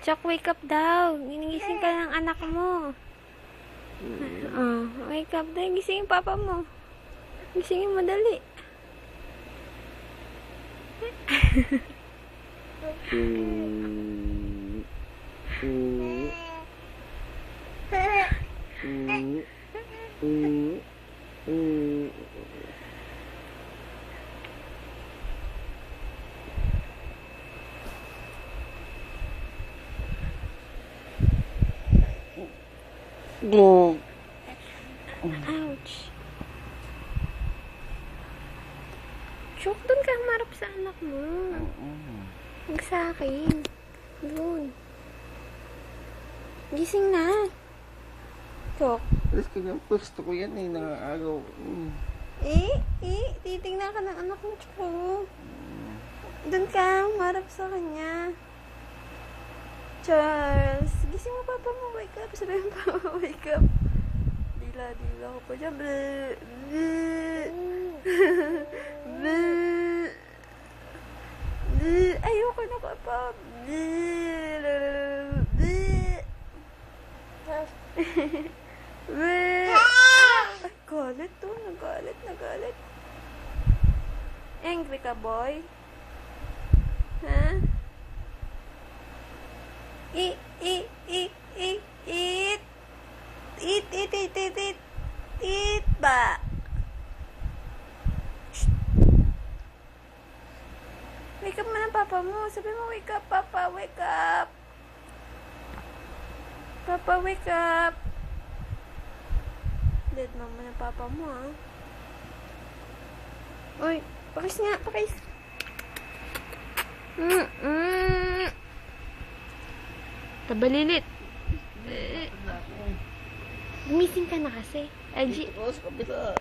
Chok, wake up daw. Ginigising ka ng anak mo. Wake up daw. Gisingin papa mo. Gisingin mo dali. Ouch. Chok, doon ka marap sa anak mo. Huwag sa akin. Doon. Gising na. Chok. Alas ka ng gusto ko yan eh, nangaagaw. Titignan ka ng anak mo, Chok. Doon ka, marap sa kanya. Charles, gising mo papa mo, wake up. Sabi mo papa, wake up. Dila ko pa dyan. Ayoko na papa. Galit to, nagalit. Angry ka, boy? Ha? Eat ba? Shh. Wake up mo ng papa mo. Sabi mo, wake up, papa, wake up. Papa, wake up. Dead mama ng papa mo, ah. Uy, pakis nga, pakis. Tabalilit. Gumising ka na kasi. LG. Tapos, kapila.